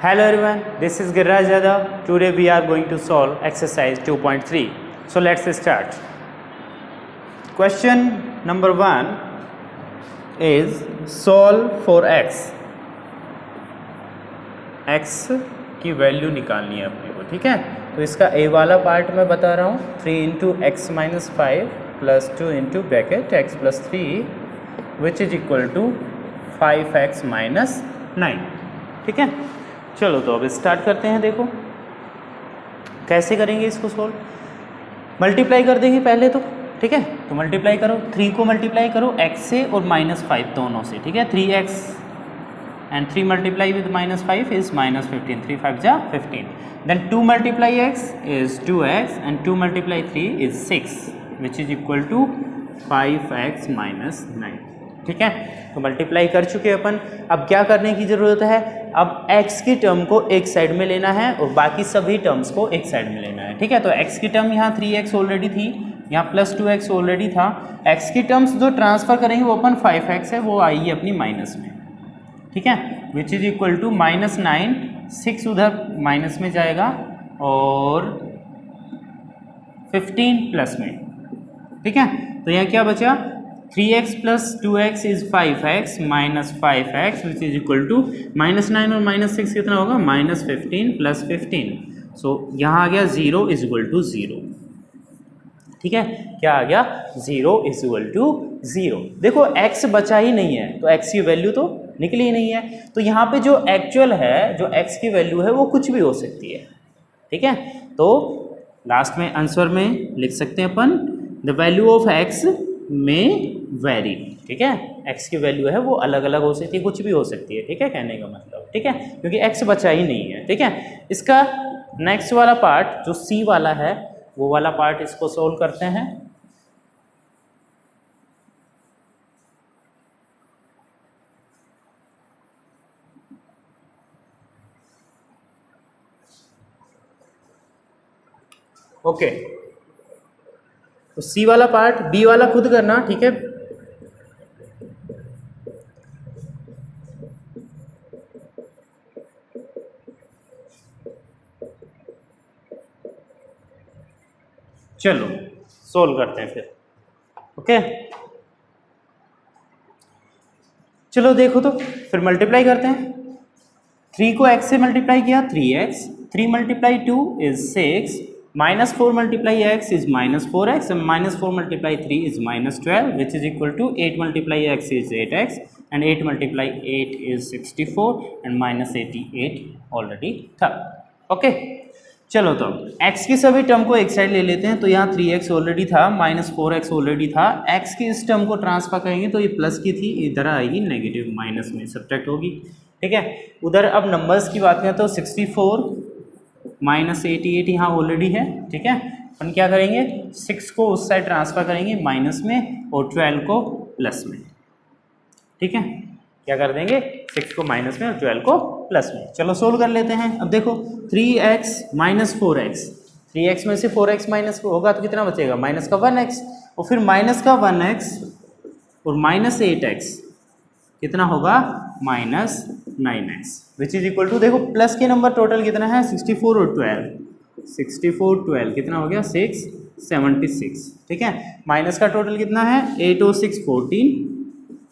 Hello everyone, this is Giriraj Yadav. Today we are going to solve exercise 2.3. So let's start. Question number 1 is solve for x. x की value निकालनी है अपने को, ठीक है। तो इसका a वाला पार्ट मैं बता रहा हूँ 3 into x minus 5 plus 2 into bracket x plus 3 which is equal to 5x minus 9, ठीक है। चलो तो अब स्टार्ट करते हैं। देखो कैसे करेंगे इसको सोल्व। मल्टीप्लाई कर देंगे पहले तो, ठीक है। तो मल्टीप्लाई करो, 3 को मल्टीप्लाई करो x से और -5 दोनों से, ठीक है। 3x and 3 multiply with -5 is -15, 3 5 जा 15। Then 2 multiply x is 2x and 2 multiply 3 is 6 which is equal to 5x minus 9, ठीक है। तो मल्टीप्लाई कर चुके अपन। अब क्या करने की ज़रूरत है, अब x की टर्म को एक साइड में लेना है और बाकी सभी टर्म्स को एक साइड में लेना है, ठीक है। तो x की टर्म यहाँ 3x ऑलरेडी थी, यहाँ प्लस 2x ऑलरेडी था। x की टर्म्स जो ट्रांसफ़र करेंगे वो अपन 5x है, वो आएगी अपनी माइनस में, ठीक है। विच इज इक्वल टू -9, 6 उधर माइनस में जाएगा और 15 प्लस में, ठीक है। तो यहाँ क्या बचा, 3x plus 2x is 5x minus 5x which is equal to -9 और -6 कितना होगा, -15 प्लस 15। सो यहाँ आ गया 0 इज इक्वल टू 0, ठीक है। क्या आ गया, 0 इज इक्वल टू 0। देखो x बचा ही नहीं है तो x की वैल्यू तो निकली ही नहीं है। तो यहाँ पे जो एक्चुअल है, जो x की वैल्यू है वो कुछ भी हो सकती है, ठीक है। तो लास्ट में आंसर में लिख सकते हैं upon the value of x में वेरी, ठीक है। x की वैल्यू है वो अलग अलग हो सकती है, कुछ भी हो सकती है, ठीक है, कहने का मतलब, ठीक है, क्योंकि x बचा ही नहीं है, ठीक है। इसका नेक्स्ट वाला पार्ट जो c वाला है वो वाला पार्ट इसको सोल्व करते हैं। ओके, तो c वाला पार्ट, b वाला खुद करना, ठीक है। चलो सोल्व करते हैं फिर, ओके। चलो देखो तो फिर मल्टीप्लाई करते हैं। 3 को x से मल्टीप्लाई किया 3x, 3 multiply 2 is 6, -4 multiply x is -4x and -4 multiply 3 is -12 which is equal to 8 multiply x is 8x and 8 multiply 8 is 64 and -88 already था, ओके। चलो तो x की सभी टर्म को एक साइड ले लेते हैं। तो यहाँ 3x ऑलरेडी था, -4x ऑलरेडी था। x की इस टर्म को ट्रांसफर करेंगे तो ये प्लस की थी, इधर आएगी नेगेटिव, माइनस में सब्ट्रैक्ट होगी, ठीक है। उधर अब नंबर्स की बात करें तो 64 -88 यहाँ ऑलरेडी है, ठीक है। अपन क्या करेंगे, 6 को उस साइड ट्रांसफर करेंगे माइनस में और 12 को प्लस में, ठीक है। क्या कर देंगे, 6 को माइनस में और 12 को प्लस में। चलो सोल्व कर लेते हैं। अब देखो 3x माइनस 4x, 3x में से 4x माइनस होगा तो कितना बचेगा, माइनस का 1x और फिर माइनस का 1x और -8x कितना होगा, -9x which is equal to, देखो प्लस के नंबर टोटल कितना है 64 और 12, 64 12 कितना हो गया 6 76, ठीक है। माइनस का टोटल कितना है 8 और 6 14,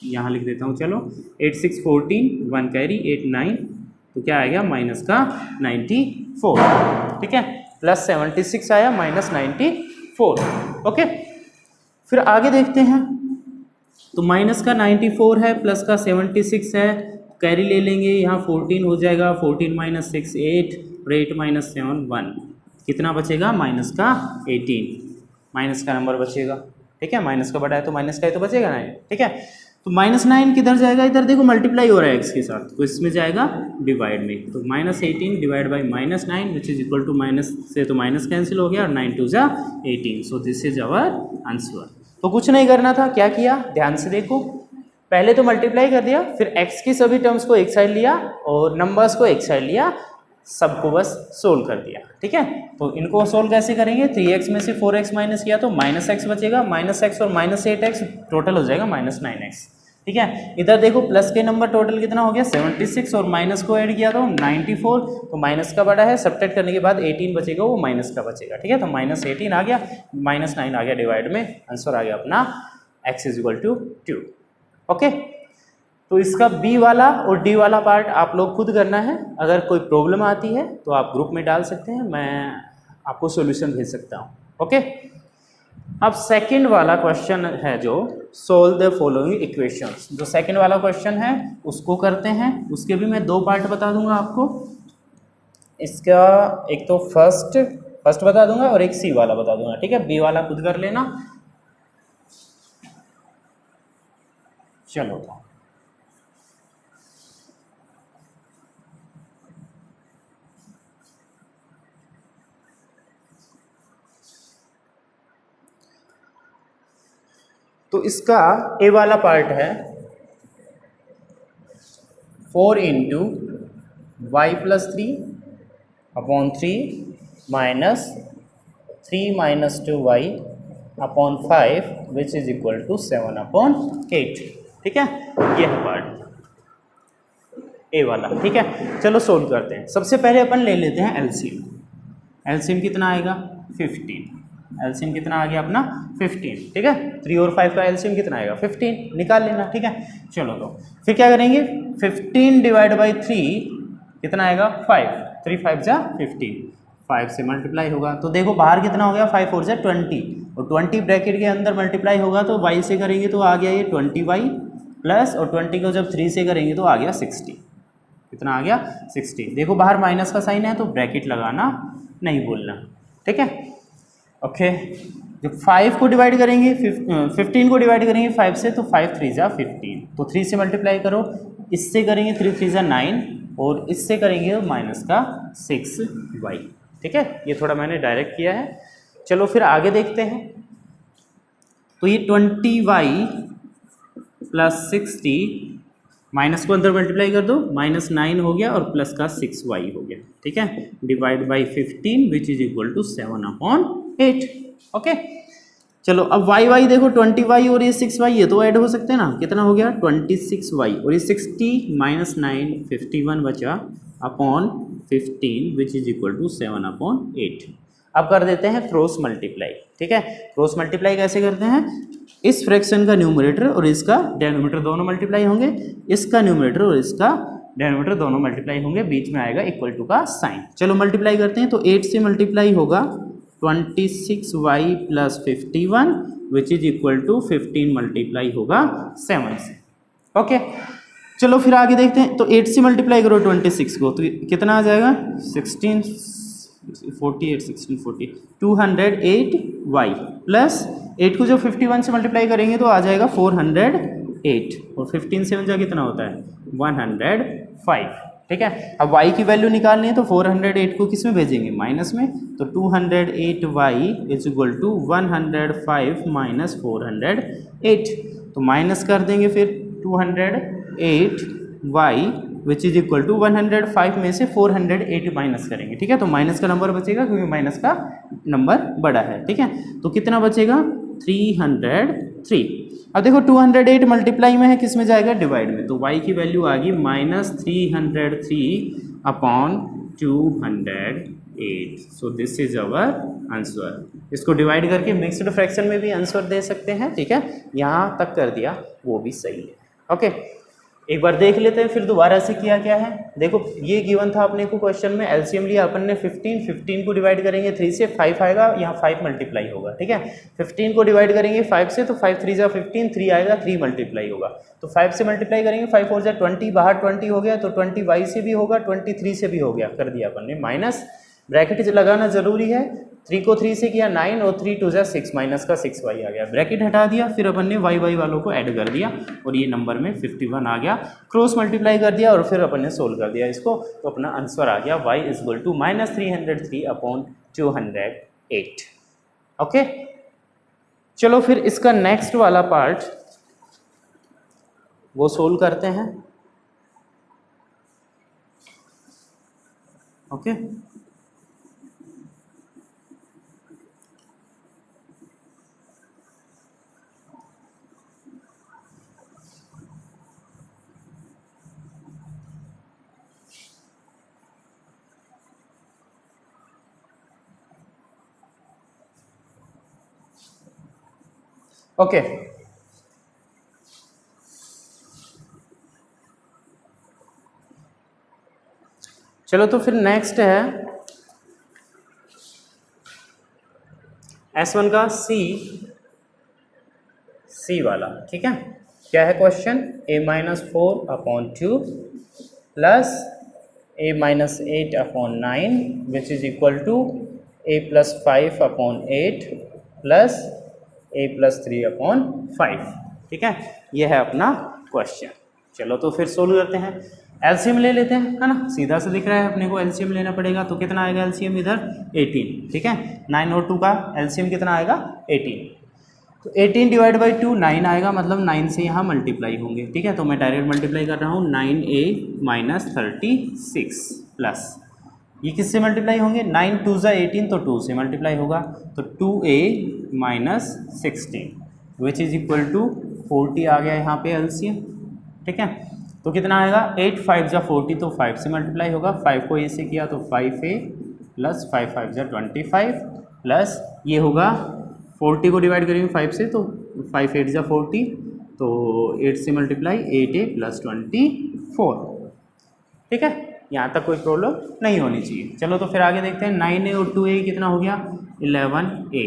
यहाँ लिख देता हूँ, चलो 8 6 14, 1 कैरी 8 9, तो क्या आएगा माइनस का 94, ठीक है। प्लस 76 आया -94, ओके। फिर आगे देखते हैं। तो माइनस का 94 है, प्लस का 76 है, कैरी ले लेंगे, यहाँ 14 हो जाएगा, 14 - 6 8 और 8 - 7 1, कितना बचेगा माइनस का 18, माइनस का नंबर बचेगा, ठीक है। माइनस का बड़ा है तो माइनस का ही तो बचेगा ना, ठीक है। तो -9 किधर जाएगा, इधर देखो मल्टीप्लाई हो रहा है x के साथ, तो इसमें जाएगा डिवाइड में, तो -18 divide by -9 which is equal to minus से तो माइनस कैंसिल हो गया और 9 2 जा 18, so this is our answer. तो कुछ नहीं करना था, क्या किया ध्यान से देखो, पहले तो मल्टीप्लाई कर दिया, फिर x की सभी टर्म्स को एक साइड लिया और नंबर्स को एक साइड लिया, सबको बस सोल्व कर दिया, ठीक है। तो इनको सोल्व कैसे करेंगे, 3x में से 4x माइनस किया तो -x बचेगा, -x और -8x टोटल हो जाएगा -9x, ठीक है। इधर देखो प्लस के नंबर टोटल कितना हो गया 76 और माइनस को ऐड किया तो 94, तो माइनस का बड़ा है, सब्ट्रैक्ट करने के बाद 18 बचेगा, वो माइनस का बचेगा। ठीक है, तो -18 आ गया, -9 आ गया डिवाइड में, आंसर आ गया अपना x = 2। ओके, तो इसका बी वाला और डी वाला पार्ट आप लोग खुद करना है। अगर कोई प्रॉब्लम आती है तो आप ग्रुप में डाल सकते हैं, मैं आपको सॉल्यूशन भेज सकता हूँ। ओके, अब सेकंड वाला क्वेश्चन है जो सोल्व द फॉलोइंग इक्वेशंस, जो सेकंड वाला क्वेश्चन है उसको करते हैं। उसके भी मैं 2 पार्ट बता दूंगा आपको। इसका एक तो फर्स्ट बता दूंगा और एक सी वाला बता दूंगा। ठीक है, बी वाला खुद कर लेना। चलो तो इसका ए वाला पार्ट है 4 × y + 3/3 minus 3 - 2y/5 which is equal to 7/8। ठीक है, ये है पार्ट ए वाला। ठीक है, चलो सोल्व करते हैं। सबसे पहले अपन ले लेते हैं एलसीएम। एलसीएम कितना आएगा 15। एलसीएम कितना आ गया अपना 15। ठीक है, 3 और 5 का एलसीएम कितना आएगा 15, निकाल लेना। ठीक है, चलो तो फिर क्या करेंगे 15 / 3 कितना आएगा 5, 3 × 5 = 15, 5 से मल्टीप्लाई होगा तो देखो बाहर कितना हो गया 5 4 से 20, और 20 ब्रैकेट के अंदर मल्टीप्लाई होगा तो y से करेंगे तो आ गया ये 20y प्लस, और 20 को जब 3 से करेंगे तो आ गया 60। कितना आ गया 60। देखो बाहर माइनस का साइन है तो ब्रैकेट लगाना नहीं भूलना। ठीक है, ओके। जब 5 को डिवाइड करेंगे 15 को डिवाइड करेंगे 5 से तो 5 3 = 15, तो 3 से मल्टीप्लाई करो, इससे करेंगे 3 3 = 9, और इससे करेंगे तो माइनस का 6y। ठीक है, ये थोड़ा मैंने डायरेक्ट किया है। चलो फिर आगे देखते हैं। तो ये 20y + 60 माइनस को अंदर मल्टीप्लाई कर दो, -9 हो गया और प्लस का 6y हो गया। ठीक है, divide by 15 which is equal to 7/8। Okay, चलो अब y देखो 20y और ये 6y ये तो ऐड हो सकते हैं ना। कितना हो गया 26y और ये 60 - 9 51 बचा upon 15 which is equal to 7/8। अब कर देते हैं क्रॉस मल्टीप्लाई। ठीक है, क्रॉस मल्टीप्लाई कैसे करते हैं, इस फ्रैक्शन का न्यूमरेटर और इसका डेनोमिनेटर दोनों मल्टीप्लाई होंगे, इसका न्यूमरेटर और इसका डेनोमिनेटर दोनों मल्टीप्लाई होंगे, बीच में आएगा इक्वल टू का साइन। चलो मल्टीप्लाई करते हैं। तो 8 से मल्टीप्लाई होगा 26y + 51 which is equal to 15 multiply होगा 7 से। ओके, चलो फिर आगे देखते हैं। तो 8 से मल्टीप्लाई करो 26 को तो कितना आ जाएगा 16 48 16 40 208y प्लस 8 को जब 51 से मल्टीप्लाई करेंगे तो आ जाएगा 408, और 15 से जा कितना होता है 105। ठीक है, अब y की वैल्यू निकालनी है तो 408 को किस में भेजेंगे माइनस में, तो 208y is equal to 105 minus 408, तो माइनस कर देंगे फिर 208y which is equal to 105 में से 408 माइनस करेंगे। ठीक है, तो माइनस का नंबर बचेगा क्योंकि माइनस का नंबर बड़ा है। ठीक है, तो कितना बचेगा 303। अब देखो 208 मल्टीप्लाई में है, किस में जाएगा डिवाइड में, तो y की वैल्यू आ गई -303/208। सो दिस इज अवर आंसर। इसको डिवाइड करके मिक्स्ड फ्रैक्शन में भी आंसर दे सकते हैं। ठीक है, यहाँ तक कर दिया वो भी सही है। ओके, एक बार देख लेते हैं फिर दोबारा से किया क्या है। देखो ये गिवन था अपने को क्वेश्चन में, एलसीएम लिया अपन ने 15 को डिवाइड करेंगे 3 से 5 आएगा, यहाँ 5 मल्टीप्लाई होगा। ठीक है, 15 को डिवाइड करेंगे 5 से तो 5 3 = 15, 3 आएगा 3 मल्टीप्लाई होगा, तो 5 से मल्टीप्लाई करेंगे 5 4 = 20, बाहर 20 हो गया तो 20y से भी होगा 23 से भी हो गया, कर दिया अपन ने माइनस, ब्रैकेट लगाना जरूरी है। 3 को 3 से किया 9 और 3 2 = 6, माइनस का 6y आ गया, ब्रैकेट हटा दिया, फिर अपन ने y वालों को ऐड कर दिया और ये नंबर में 51 आ गया। क्रॉस मल्टीप्लाई कर दिया और फिर अपन ने सोल्व कर दिया इसको, तो अपना आंसर आ गया y = -303/208। ओके, चलो फिर इसका नेक्स्ट वाला पार्ट वो सोल्व करते हैं। ओके, ओके चलो तो फिर नेक्स्ट है S1 का सी वाला, ठीक है। क्या है question, a-4/2 plus a-8/9 which is equal to a+5/8 plus a+3/5, ठीक है। ये है अपना क्वेश्चन। चलो तो फिर सोल्व करते हैं, एलसीएम ले लेते हैं, है ना, सीधा से दिख रहा है अपने को एलसीएम लेना पड़ेगा। तो कितना आएगा एलसीएम इधर 18, ठीक है। 9 और 2 का एलसीएम कितना आएगा 18, तो 18 डिवाइड बाई 2 9 आएगा, मतलब 9 से यहाँ मल्टीप्लाई होंगे, ठीक है। तो मैं डायरेक्ट मल्टीप्लाई कर रहा हूँ 9a-36 प्लस ये किससे मल्टीप्लाई होंगे, 9 2 ज़ा 18 तो 2 से मल्टीप्लाई होगा, तो 2a-16 which is equal to 40 आ गया यहाँ पे एलसीएम, ठीक है। तो कितना आएगा 8 5 ज़ा 40 तो 5 से मल्टीप्लाई होगा, 5 को ए से किया तो 5a प्लस 5 5 ज़ा 25 प्लस ये होगा 40 को डिवाइड करेंगे 5 से तो 5 8 ज़ा 40 तो 8 से मल्टीप्लाई 8a प्लस 24, ठीक है। यहाँ तक कोई प्रॉब्लम नहीं होनी चाहिए। चलो तो फिर आगे देखते हैं, 9a और 2a कितना हो गया 11a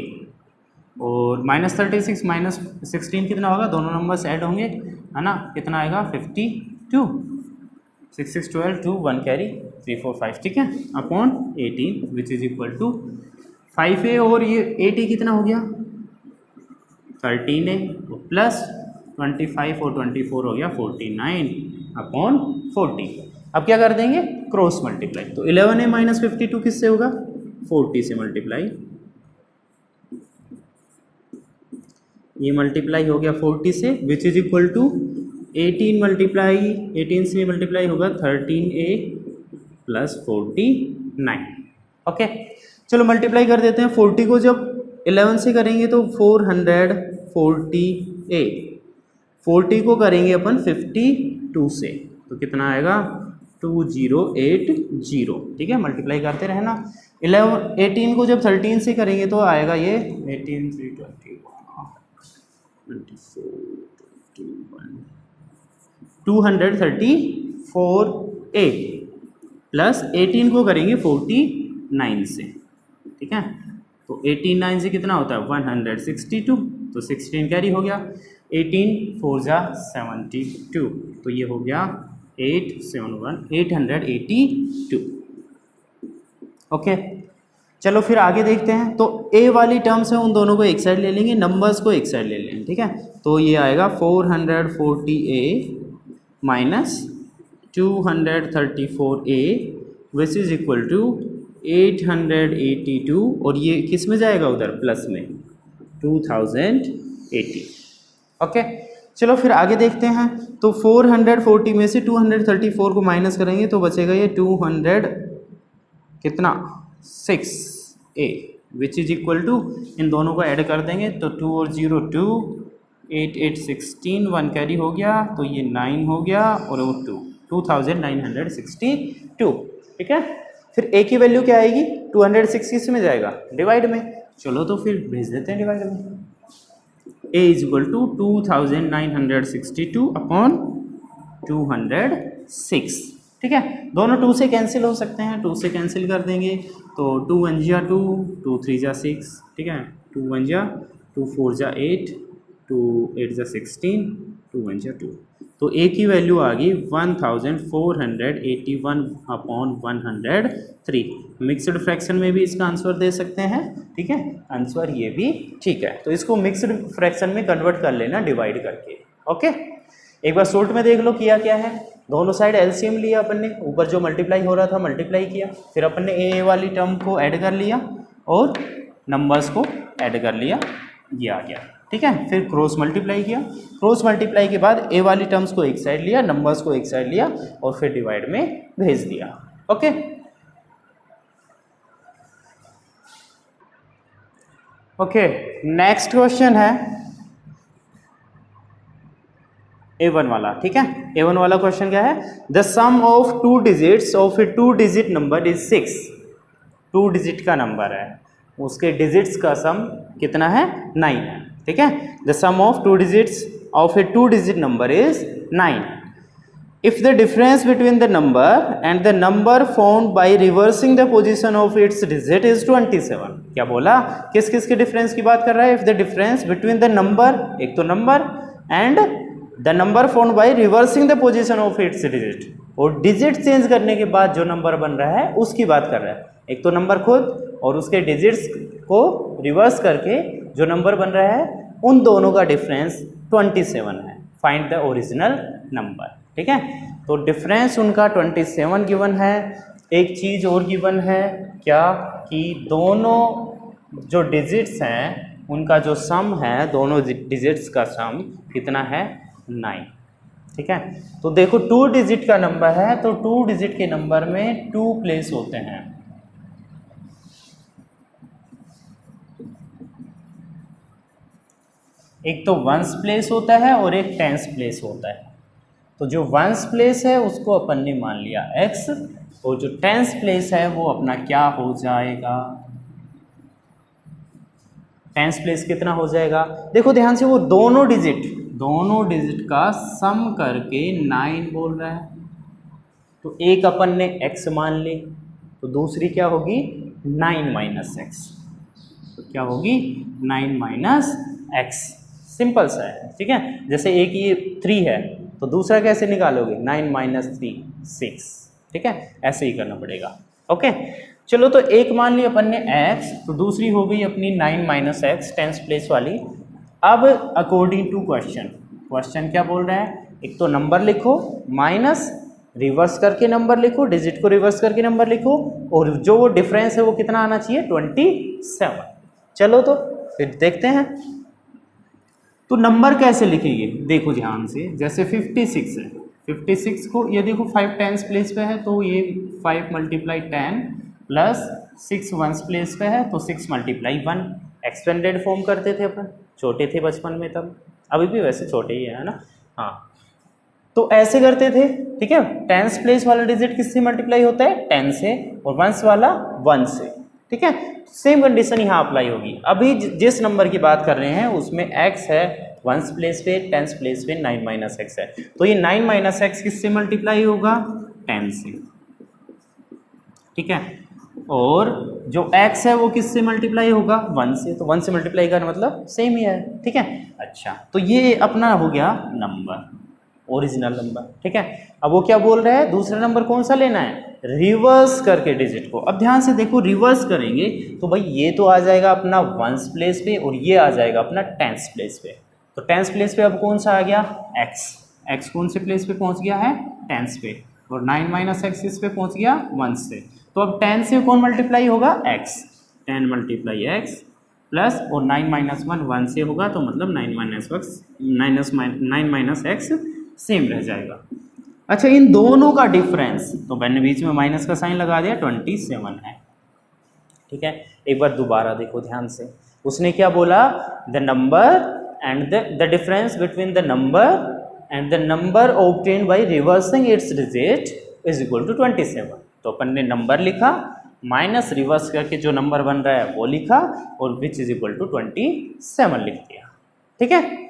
और -36 -16 कितना होगा, दोनों नंबर्स ऐड होंगे, है ना, कितना आएगा 52, 6 6 12 2 1 कैरी 3 4 5, ठीक है, upon 18 which is equal to 5a और ये 8a कितना हो गया 13a प्लस 25 और 24 हो गया 49 अपॉन 40। अब क्या कर देंगे क्रॉस मल्टीप्लाई, तो 11a माइनस 52 किससे होगा 40 से मल्टीप्लाई, ये मल्टीप्लाई हो गया 40 से which is equal to 18 multiply 18 से मल्टीप्लाई होगा 13a प्लस 49, ओके। चलो मल्टीप्लाई कर देते हैं, 40 को जब 11 से करेंगे तो 440a, 40 को करेंगे अपन 52 से तो कितना आएगा 2080, ठीक है। मल्टीप्लाई करते रहना, 18 को जब 13 से करेंगे तो आएगा ये 18 3 234a प्लस 18 को करेंगे 49 से, ठीक है। तो 89 से कितना होता है 162, तो 16 कैरी हो गया, 18 4 ज़ा 72 तो ये हो गया 882, ओके। चलो फिर आगे देखते हैं, तो a वाली टर्म्स है उन दोनों को एक साइड ले लेंगे, नंबर्स को एक साइड ले लेंगे, ठीक है। तो ये आएगा 440a minus 234a which is equal to 882 और ये किस में जाएगा उधर प्लस में 2080, ओके। चलो फिर आगे देखते हैं, तो 440 में से 234 को माइनस करेंगे तो बचेगा ये 200 कितना 6a which is equal to, इन दोनों को ऐड कर देंगे तो 2 और 0 2 8 8 16 1 कैरी हो गया तो ये 9 हो गया और वो 2962, ठीक है। फिर a की वैल्यू क्या आएगी 260 में जाएगा डिवाइड में, चलो तो फिर भेज देते हैं डिवाइड में, a is equal to 2962 upon 206, ठीक है। दोनों 2 से कैंसिल हो सकते हैं, 2 से कैंसिल कर देंगे तो 2 1 जा 2 2 3 जा 6, ठीक है, 2 1 जा 2 4 जा 8 2 8 जा 16 2 1 जा 2, तो a की वैल्यू आ गई 1481 अपॉन 103। मिक्सड फ्रैक्शन में भी इसका आंसर दे सकते हैं, ठीक है, आंसर ये भी ठीक है। तो इसको मिक्सड फ्रैक्शन में कन्वर्ट कर लेना डिवाइड करके, ओके। एक बार शॉर्ट में देख लो किया क्या है, दोनों साइड एलसीएम लिया अपन ने, ऊपर जो मल्टीप्लाई हो रहा था मल्टीप्लाई किया, फिर अपन ने ए वाली टर्म को ऐड कर लिया और नंबर्स को ऐड कर लिया, ये आ गया, ठीक है। फिर क्रॉस मल्टीप्लाई किया, क्रॉस मल्टीप्लाई के बाद ए वाली टर्म्स को एक साइड लिया, नंबर्स को एक साइड लिया और फिर डिवाइड में भेज दिया, ओके। ओके नेक्स्ट क्वेश्चन है A1 वाला, ठीक है। A1 वाला क्वेश्चन क्या है, the sum of 2 digits of a 2 digit number is 6, 2 digit का नंबर है, उसके डिजिट्स का सम कितना है 9 है, ठीक है। The sum of two digits of a two digit number is 9 if the difference between the number and the number found by reversing the position of its digit is 27। क्या बोला, किस किस के डिफरेंस की बात कर रहा है? if the difference between the number, एक तो number, and the number found by reversing the position of its digit, और डिजिट चेंज करने के बाद जो नंबर बन रहा है उसकी बात कर रहा है। एक तो नंबर खुद और उसके डिजिट्स को रिवर्स करके जो नंबर बन रहा है, उन दोनों का डिफरेंस 27 है। फाइंड द ओरिजिनल नंबर, ठीक है। तो डिफरेंस उनका 27 गिवन है। एक चीज़ और गिवन है क्या, कि दोनों जो डिजिट्स हैं उनका जो सम है, दोनों डिजिट्स का सम कितना है? 9, ठीक है। तो देखो 2 डिजिट का नंबर है, तो 2 डिजिट के नंबर में 2 प्लेस होते हैं। एक तो वंस प्लेस होता है और एक टेंस प्लेस होता है। तो जो वंस प्लेस है उसको अपन ने मान लिया x, और जो टेंस प्लेस है वो अपना क्या हो जाएगा? टेंस प्लेस कितना हो जाएगा? देखो ध्यान से, वो दोनों डिजिट का सम करके 9 बोल रहा है। तो एक अपन ने x मान ली, तो दूसरी क्या होगी? 9 माइनस एक्स। तो क्या होगी? 9 माइनस एक्स। सिंपल सा है, ठीक है। जैसे एक ये 3 है तो दूसरा कैसे निकालोगे? 9 माइनस 3 6, ठीक है। ऐसे ही करना पड़ेगा। ओके, चलो तो एक मान ली अपन ने x, तो दूसरी हो गई अपनी 9 माइनस एक्स टेंस प्लेस वाली। अब अकॉर्डिंग टू क्वेश्चन क्या बोल रहा है? एक तो नंबर लिखो, माइनस रिवर्स करके नंबर लिखो, डिजिट को रिवर्स करके नंबर लिखो, और जो वो डिफरेंस है वो कितना आना चाहिए? 27। चलो तो फिर देखते हैं। तो नंबर कैसे लिखेंगे? देखो ध्यान से, जैसे 56 है, 56 को ये देखो 5 टेंस प्लेस पे है, तो ये 5 मल्टीप्लाई 10 प्लस 6 वंस प्लेस पे है, तो 6 मल्टीप्लाई 1। एक्सपेंडेड फॉर्म करते थे अपन, छोटे थे बचपन में तब, अभी भी वैसे छोटे ही है ना। हाँ, तो ऐसे करते थे, ठीक है। टेंस प्लेस वाला डिजिट किससे मल्टीप्लाई होता है? 10 से, और वंस वाला 1 से, ठीक है। सेम कंडीशन यहाँ अप्लाई होगी। अभी जिस नंबर की बात कर रहे हैं उसमें x है वंस प्लेस पे, टेंस प्लेस पे 9 माइनस एक्स है, तो ये 9 माइनस एक्स किससे मल्टीप्लाई होगा? 10 से, ठीक है। और जो x है वो किससे मल्टीप्लाई होगा? 1 से, तो 1 से मल्टीप्लाई करना मतलब सेम ही है, ठीक है। अच्छा, तो ये अपना हो गया नंबर, ओरिजिनल नंबर, ठीक है। अब वो क्या बोल रहा है? दूसरा नंबर कौन सा लेना है? रिवर्स करके डिजिट को। अब ध्यान से देखो, रिवर्स करेंगे तो भाई ये तो आ जाएगा अपना वंस प्लेस पे, और ये आ जाएगा अपना टेंस प्लेस पे। तो टेंस प्लेस पे अब कौन सा आ गया? x कौन से प्लेस पे पहुंच गया है? टेंस पे, और 9 माइनस एक्स इस पे पहुंच गया 1 से। तो अब 10 से कौन मल्टीप्लाई होगा? x, 10 मल्टीप्लाई x प्लस, और 9 माइनस 1 1 से होगा, तो मतलब 9 माइनस एक्स सेम रह जाएगा। अच्छा, इन दोनों का डिफरेंस, तो मैंने बीच में माइनस का साइन लगा दिया, 27 है, ठीक है। एक बार दोबारा देखो ध्यान से, उसने क्या बोला? The number and the difference between the number and the number obtained by reversing its digit is equal to 27। तो अपन ने नंबर लिखा, माइनस रिवर्स करके जो नंबर बन रहा है वो लिखा, और विच इज इक्वल टू 27 लिख दिया, ठीक है।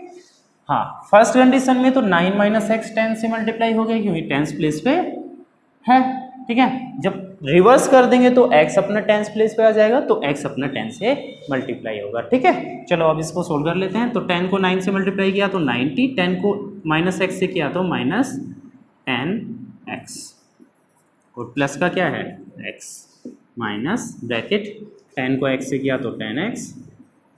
हाँ, फर्स्ट कंडीशन में तो 9 माइनस एक्स 10 से मल्टीप्लाई हो गया, क्योंकि टेंस प्लेस पे है, ठीक है। जब रिवर्स कर देंगे तो x अपना टेंस प्लेस पे आ जाएगा, तो x अपना 10 से मल्टीप्लाई होगा, ठीक है। चलो अब इसको सोल्व कर लेते हैं। तो 10 को 9 से मल्टीप्लाई किया तो 90, 10 को माइनस एक्स से किया तो माइनस 10x, और प्लस का क्या है? x माइनस ब्रैकेट 10 को x से किया तो 10x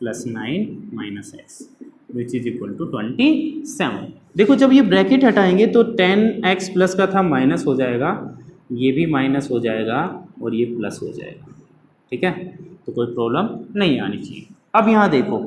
plus 9 minus x which is equal to 27। देखो जब ये ब्रैकेट हटाएंगे तो 10x प्लस का था माइनस हो जाएगा, ये भी माइनस हो जाएगा, और ये प्लस हो जाएगा, ठीक है। तो कोई प्रॉब्लम नहीं आनी चाहिए। अब यहाँ देखो,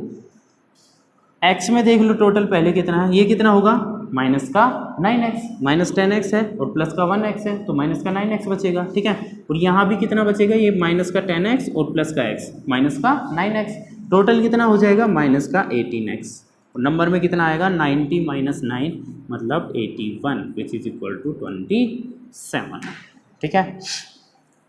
x में देख लो टोटल पहले कितना है, ये कितना होगा? माइनस का 9x, माइनस 10x है, और प्लस का 1x है, तो माइनस का 9x बचेगा, ठीक है। और यहाँ भी कितना बचेगा? ये माइनस का 10x और प्लस का x, माइनस का 9x, टोटल कितना हो जाएगा? माइनस का 18x। और नंबर में कितना आएगा? 90 माइनस 9 मतलब 81 विच इज इक्वल टू 27, ठीक है।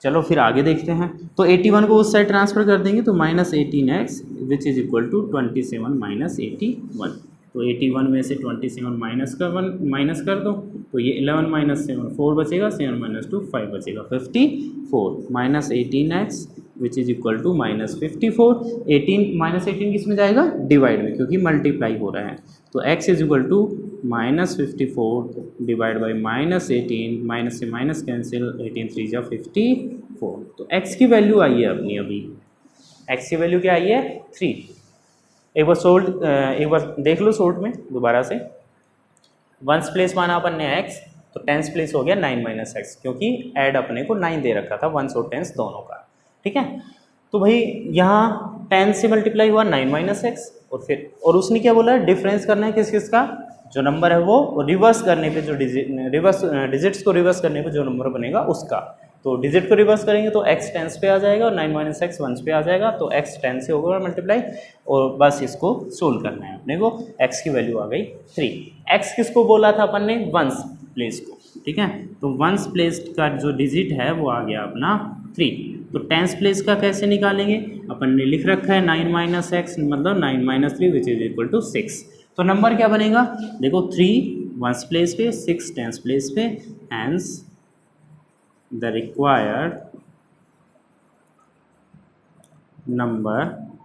चलो फिर आगे देखते हैं। तो 81 को उस साइड ट्रांसफर कर देंगे तो -18x which is equal to 27 minus 81। तो 81 में से 27 माइनस कर दो तो ये 11 माइनस 7 4 बचेगा, 7 माइनस 2 5 बचेगा, 54 minus 18x which is equal to -54। 18 किस में जाएगा? डिवाइड में, क्योंकि मल्टीप्लाई हो रहा है। तो x is equal to -54 divide by -18, minus से माइनस कैंसिल, 18 3 जा 54। तो x की वैल्यू आई है अपनी अभी, x की वैल्यू क्या आई है? 3। एक बार देख लो शॉर्ट में दोबारा से। वंस प्लेस माना अपन ने x, तो टेंस प्लेस हो गया 9 माइनस एक्स, क्योंकि ऐड अपने को 9 दे रखा था, वंस और टेंस दोनों का। ठीक है, तो भाई यहाँ 10 से मल्टीप्लाई हुआ 9 माइनस एक्स, और उसने क्या बोला है? डिफरेंस करना है किस किस का? जो नंबर है वो रिवर्स करने पे, जो डिजिट्स को रिवर्स करने पे जो नंबर बनेगा उसका। तो डिजिट को रिवर्स करेंगे तो x टेंस पे आ जाएगा और 9 माइनस एक्स वंस पे आ जाएगा, तो x 10 से होगा मल्टीप्लाई, और बस इसको सोल्व करना है अपने को। x की वैल्यू आ गई 3। x किसको बोला था अपन ने? वंस प्लेस को। ठीक है, तो वंस प्लेस का जो डिजिट है वो आ गया अपना 3। तो टेंस प्लेस का कैसे निकालेंगे? अपन ने लिख रखा है 9 माइनस एक्स मतलब 9 minus 3 which is equal to 6। तो नंबर क्या बनेगा? देखो 3 वंस प्लेस पे, 6 टेंस प्लेस पे, hence the required number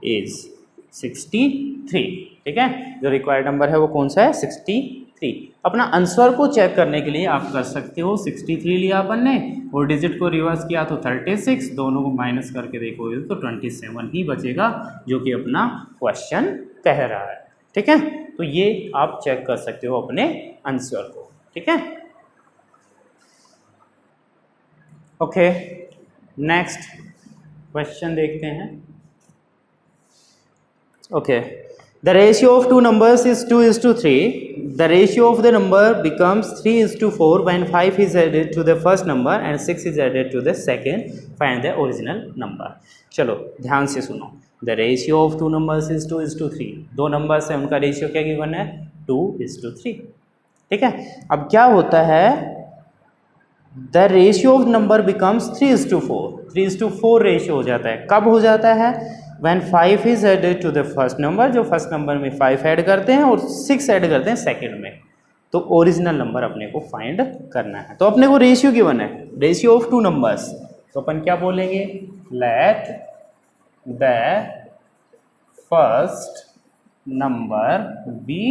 is 63। ठीक है, जो रिक्वायर्ड नंबर है वो कौन सा है? 63। अपना आंसर को चेक करने के लिए आप कर सकते हो, 63 लिया अपन ने और डिजिट को रिवर्स किया तो 36, दोनों को माइनस करके देखोगे तो 27 ही बचेगा, जो कि अपना क्वेश्चन कह रहा है। ठीक है, तो ये आप चेक कर सकते हो अपने आंसर को। ठीक है, ओके, नेक्स्ट क्वेश्चन देखते हैं। Okay, the ratio of two numbers is 2:3। The ratio of the number becomes 3:4 when 5 is added to the first number and 6 is added to the second. Find the original number. चलो ध्यान से सुनो। The ratio of two numbers is 2:3। दो numbers है, उनका ratio क्या given है? 2:3। ठीक है, अब क्या होता है? The ratio of number becomes 3:4। 3:4 ratio हो जाता है। कब हो जाता है? When 5 is added to the first number, जो फर्स्ट नंबर में 5 ऐड करते हैं और 6 ऐड करते हैं सेकंड में। तो ओरिजिनल नंबर अपने को फाइंड करना है। तो अपने को रेशियो गिवन है, रेशियो ऑफ टू नंबर्स। तो अपन क्या बोलेंगे? Let the first number be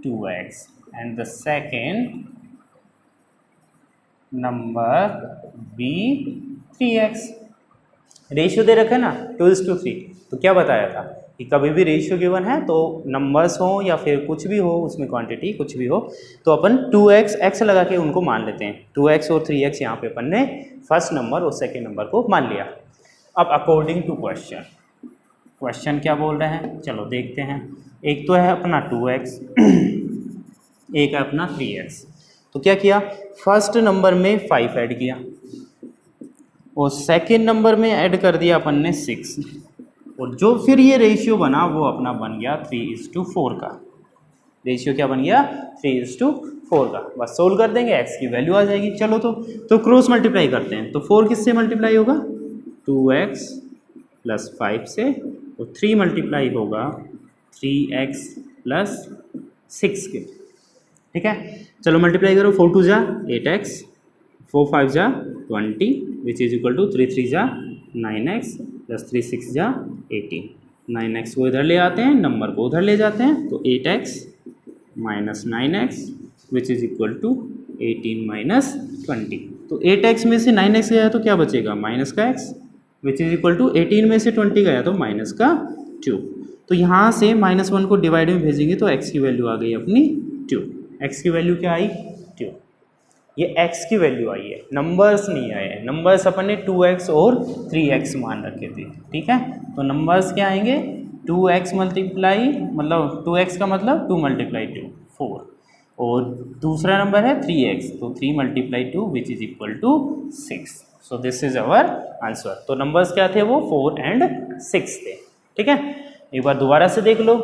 2x and the second number be 3x। Ratio दे रखा है ना 2:3। तो क्या बताया था कि कभी भी रेशियो गिवन है तो नंबर्स हो या फिर कुछ भी हो, उसमें क्वांटिटी कुछ भी हो, तो अपन 2x x लगा के उनको मान लेते हैं। 2x और 3x यहाँ पे अपन ने फर्स्ट नंबर और सेकेंड नंबर को मान लिया। अब अकॉर्डिंग टू क्वेश्चन क्या बोल रहे हैं, चलो देखते हैं। एक तो है अपना 2x, एक है अपना 3x। तो क्या किया? फर्स्ट नंबर में 5 ऐड किया और सेकेंड नंबर में ऐड कर दिया अपन ने 6, और जो फिर ये रेशियो बना वो अपना बन गया 3:4 का। रेशियो क्या बन गया? 3:4 का। बस सोल्व कर देंगे, x की वैल्यू आ जाएगी। चलो तो क्रॉस मल्टीप्लाई करते हैं। तो 4 किससे मल्टीप्लाई होगा? 2x + 5 से, और 3 मल्टीप्लाई होगा 3x + 6 के। ठीक है, चलो मल्टीप्लाई करो। 4 2 जा 8x, 4 5 जा 20 विच इज इक्वल टू 3 3 जा 9x + 3 6 जा 18। 9x को इधर ले आते हैं, नंबर को उधर ले जाते हैं, तो 8x - 9x which is equal to 18 - 20। तो 8x में से 9x गया तो क्या बचेगा? माइनस का x which is equal to 18 में से 20 गया तो माइनस का 2। तो यहाँ से -1 को डिवाइड में भेजेंगे तो x की वैल्यू आ गई अपनी 2। x की वैल्यू क्या आई? 2। ये x की वैल्यू आई है, नंबर्स नहीं आए हैं। नंबर्स अपन ने 2x और 3x मान रखे थे। ठीक है, तो नंबर्स क्या आएंगे? 2x मल्टीप्लाई, मतलब 2x का मतलब 2 × 2 4, और दूसरा नंबर है 3x, तो 3 × 2 which is equal to 6। So this is our answer. तो नंबर्स क्या थे? वो 4 और 6 थे। ठीक है, एक बार दोबारा से देख लो।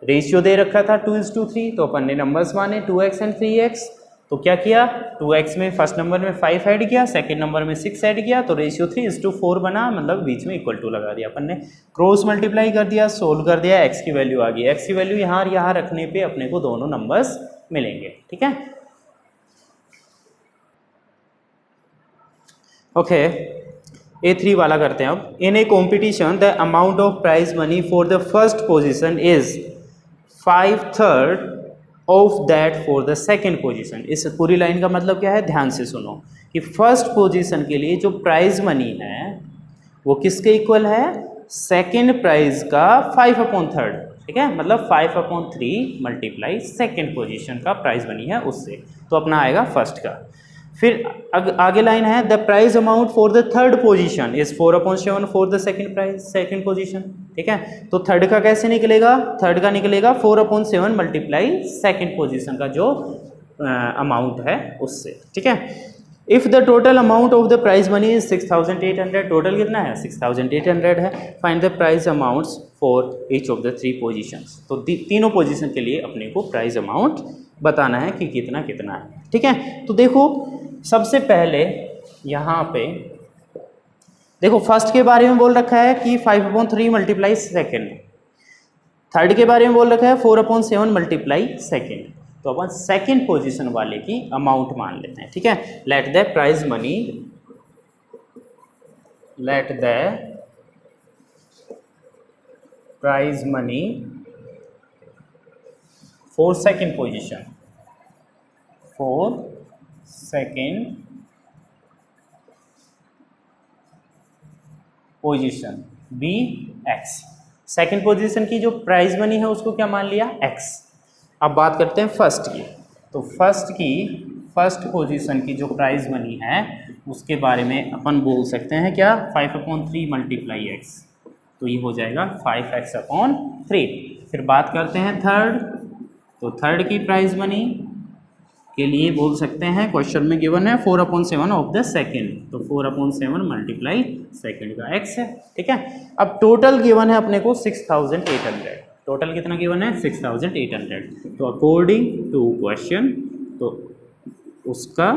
रेशियो दे रखा था 2:3, तो अपन ने नंबर्स माने 2x और 3x, तो क्या किया, 2x में फर्स्ट नंबर में 5 ऐड किया, सेकंड नंबर में 6 ऐड किया, तो रेशियो 3:4 बना, मतलब बीच में इक्वल टू लगा दिया अपन ने, क्रॉस मल्टीप्लाई कर दिया, सोल्व कर दिया, x की वैल्यू आ गई। x की वैल्यू यहाँ रखने पे अपने को दोनों नंबर्स मिलेंगे। ठीक है, ओके A3 वाला करते हैं अब। In a competition the amount of prize money for the first position is 5/3 of that for the second position. इस पूरी लाइन का मतलब क्या है, ध्यान से सुनो कि फर्स्ट पोजीशन के लिए जो प्राइज मनी है वो किसके इक्वल है, सेकेंड प्राइज का 5/3। ठीक है, मतलब 5/3 मल्टीप्लाई सेकेंड पोजीशन का प्राइज मनी है उससे, तो अपना आएगा फर्स्ट का। फिर आगे लाइन है, the prize amount for the third position is 4/7 for the second position. ठीक है, तो थर्ड का कैसे निकलेगा, थर्ड का निकलेगा 4/7 मल्टीप्लाई सेकेंड पोजीशन का जो अमाउंट है उससे। ठीक है, if the total amount of the prize money is 6,800, total कितना है 6,800 है, find the prize amounts for each of the 3 positions. तो तीनों पोजीशन के लिए अपने को प्राइज अमाउंट बताना है कि कितना कितना है। ठीक है, तो देखो सबसे पहले यहाँ पे देखो फर्स्ट के बारे में बोल रखा है कि 5/3 मल्टीप्लाई सेकेंड, थर्ड के बारे में बोल रखा है 4/7 मल्टीप्लाई सेकेंड, तो अपन सेकेंड पोजीशन वाले की अमाउंट मान लेते हैं। ठीक है, let the prize money for second position, for second position be x. Second position की जो प्राइज मनी है उसको क्या मान लिया, एक्स। अब बात करते हैं फर्स्ट की, तो फर्स्ट पोजीशन की जो प्राइज मनी है उसके बारे में अपन बोल सकते हैं क्या, 5/3 मल्टीप्लाई एक्स, तो ये हो जाएगा 5x/3। फिर बात करते हैं थर्ड, तो थर्ड की प्राइज मनी के लिए बोल सकते हैं, क्वेश्चन में गिवन है 4/7 ऑफ द सेकेंड, तो 4/7 मल्टीप्लाई सेकेंड का x है। ठीक है, अब टोटल गिवन है अपने को 6,800, टोटल कितना गिवन है 6,800, तो अकॉर्डिंग टू क्वेश्चन तो उसका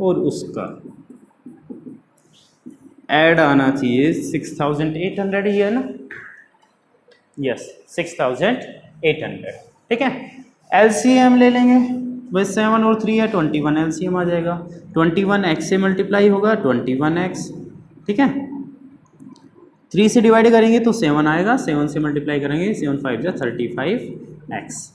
और उसका ऐड आना चाहिए 6,800 ही है ना, यस 6,800। ठीक है, एलसीएम ले लेंगे, बस 7 और 3 है 21 एलसीएम आ जाएगा, 21x से मल्टीप्लाई होगा 21x। ठीक है, 3 से डिवाइड करेंगे तो 7 आएगा, 7 से मल्टीप्लाई करेंगे 7 5 जा 35x,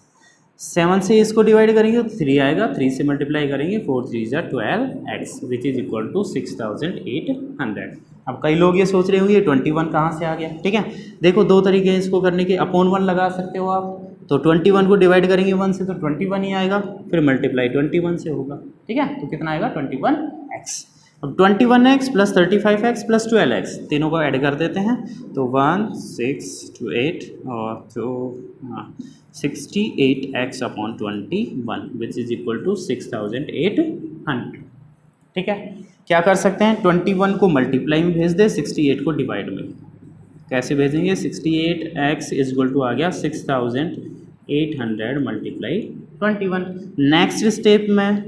7 से इसको डिवाइड करेंगे तो 3 आएगा, 3 से मल्टीप्लाई करेंगे 4 3 जा 12x which is equal to 6,800। अब कई लोग ये सोच रहे होंगे 21 कहाँ से आ गया। ठीक है, देखो दो तरीके हैं इसको करने के, अपॉन 1 लगा सकते हो आप, तो 21 को डिवाइड करेंगे 1 से तो 21 ही आएगा, फिर मल्टीप्लाई 21 से होगा। ठीक है, तो कितना आएगा 21x। अब 21x plus 35x plus 12x तीनों को ऐड कर देते हैं, तो 1 6 2 8 और तो 68x/21 which is equal to 6,800। ठीक है, क्या कर सकते हैं, 21 को मल्टीप्लाई में भेज दे, 68 को डिवाइड में, कैसे भेजेंगे, 68x इज इक्वल टू आ गया 6,800 मल्टीप्लाई 21। नेक्स्ट स्टेप में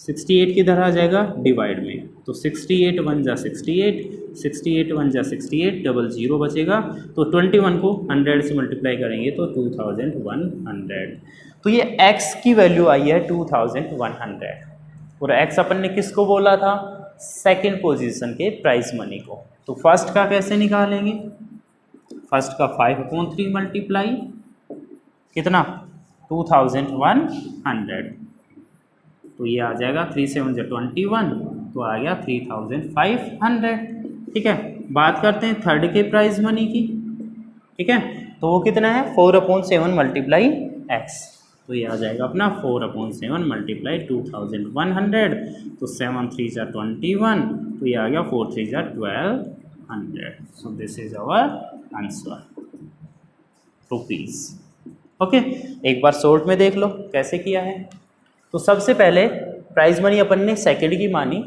68 की तरह आ जाएगा डिवाइड में, तो 68 1 जा 68, 68 1 जा 68, डबल 0 बचेगा, तो 21 को 100 से मल्टीप्लाई करेंगे तो 2100। तो ये x की वैल्यू आई है 2100, और x अपन ने किसको बोला था, सेकेंड पोजीशन के प्राइस मनी को। तो फर्स्ट का कैसे निकालेंगे, फर्स्ट का 5/3 मल्टीप्लाई कितना 2100, तो ये आ जाएगा 3 7 जा 21, तो आ गया 3500। ठीक है, बात करते हैं थर्ड के प्राइस मनी की। ठीक है, तो वो कितना है 4/7 मल्टीप्लाई एक्स, तो ये आ जाएगा अपना 4/7 मल्टीप्लाई 2100, तो 7 3 जा 21, तो ये आ गया 4 3 जा 1200। So this is our answer rupees. Okay, एक बार शॉर्ट में देख लो कैसे किया है। तो सबसे पहले प्राइज मनी अपन ने सेकंड की मानी,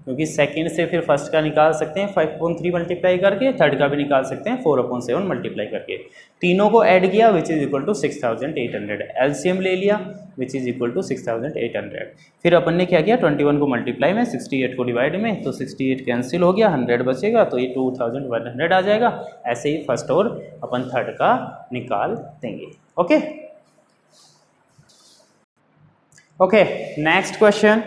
क्योंकि सेकंड से फिर फर्स्ट का निकाल सकते हैं 5/3 मल्टीप्लाई करके, थर्ड का भी निकाल सकते हैं 4/7 मल्टीप्लाई करके। तीनों को ऐड किया which is equal to 6800, LCM ले लिया विच इज़ इक्वल टू 6800। फिर अपन ने क्या किया 21 को मल्टीप्लाई में 68 को डिवाइड में, तो 68 कैंसिल हो गया, 100 बचेगा, तो ये 2100 आ जाएगा। ऐसे ही फर्स्ट और अपन थर्ड का निकाल देंगे। Okay okay, next question.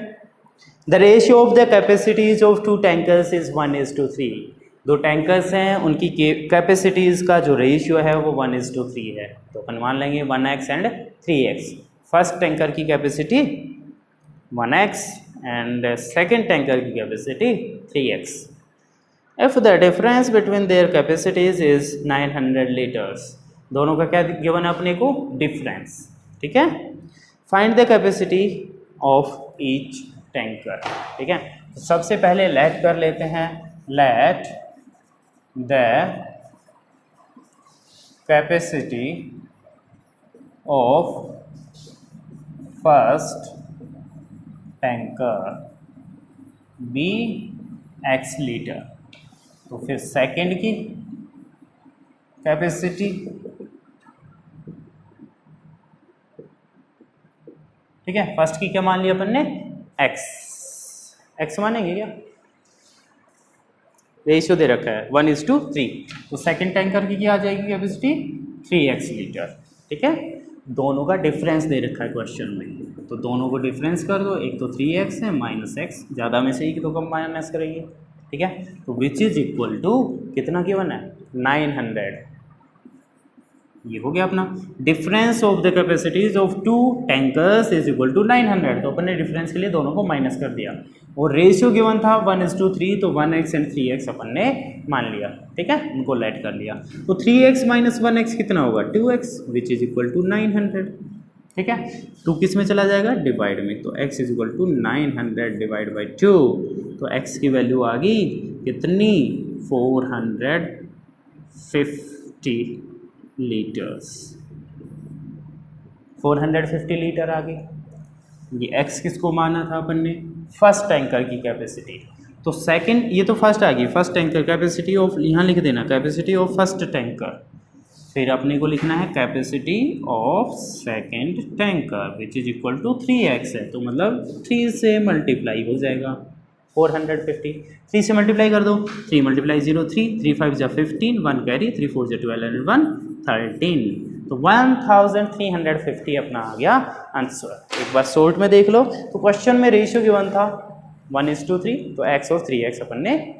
The ratio of the capacities of two tankers is 1:3। दो टैंकर्स हैं, उनकी कैपेसिटीज़ का जो रेशियो है वो 1:3 है। तो अपन मान लेंगे 1x and 3x। First tanker की capacity 1x and second tanker की capacity 3x। If the difference between their capacities is 900 litres. दोनों का क्या गिवन है अपने को, डिफरेंस। ठीक है, find the capacity of each tanker. ठीक है, तो सबसे पहले लेट कर लेते हैं, let the capacity of first tanker be x litre. तो फिर सेकंड की कैपेसिटी, ठीक है, फर्स्ट की क्या मान लिया अपन ने, x मानेंगे क्या, रेशियो दे रखा है 1:3। तो सेकंड टैंकर की क्या आ जाएगी कैपेसिटी, 3x लीटर। ठीक है, दोनों का डिफरेंस दे रखा है क्वेश्चन में, तो दोनों को डिफरेंस कर दो, एक तो 3x है माइनस x, ज़्यादा में से ही तो कम माइनस करेंगे। ठीक है, तो विच इज इक्वल टू कितना गिवन है, 900। ये हो गया अपना difference of the capacities of two tankers is equal to 900। तो अपन ने डिफरेंस के लिए दोनों को माइनस कर दिया, और रेशियो गिवन था 1:3, तो 1x एंड 3x अपन ने मान लिया। ठीक है, उनको लेट कर लिया, तो 3x माइनस 1x कितना होगा, 2x which is equal to 900। ठीक है, 2 किस में चला जाएगा, डिवाइड में, तो x is equal to 900 divide by 2। तो x की वैल्यू आ गई कितनी, 450 लीटर्स, 450 लीटर आ गई। ये x किसको माना था अपन ने, फर्स्ट टैंकर की कैपेसिटी। तो सेकंड, ये तो फर्स्ट आ गई, फर्स्ट टैंकर कैपेसिटी ऑफ, यहाँ लिख देना कैपेसिटी ऑफ फर्स्ट टैंकर। फिर अपने को लिखना है capacity of second tanker which is equal to 3x है, तो मतलब 3 से मल्टीप्लाई हो जाएगा 450। 3 से मल्टीप्लाई कर दो, 3 × 0 3, 3 5 जा 15, 1 कैरी, 3 4 जा 12 एंड 1 13। तो 1350 अपना आ गया आंसर। एक बार शॉर्ट में देख लो, तो क्वेश्चन में रेशियो गिवन था 1:3, तो x और 3x अपन ने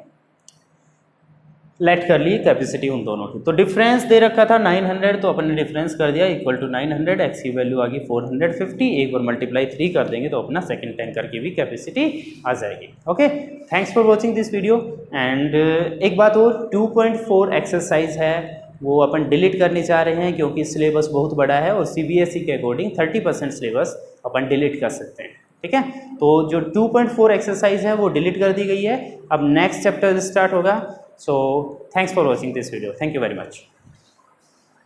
लेट कर ली कैपेसिटी उन दोनों की। तो डिफरेंस दे रखा था 900, तो अपन ने डिफरेंस कर दिया इक्वल टू 900, x की वैल्यू आ गई 450। एक बार मल्टीप्लाई 3 कर देंगे तो अपना सेकंड टैंकर की भी कैपेसिटी आ जाएगी। Okay, thanks for watching this video. And एक बात और, 2.4 एक्सरसाइज है वो अपन डिलीट करनी चाह रहे हैं, क्योंकि सिलेबस बहुत बड़ा है और CBSE के अकॉर्डिंग 30% सिलेबस अपन डिलीट कर सकते हैं। ठीक है, तो जो 2.4 एक्सरसाइज है वो डिलीट कर दी गई है। अब नेक्स्ट चैप्टर स्टार्ट होगा। So thanks for watching this video. Thank you very much.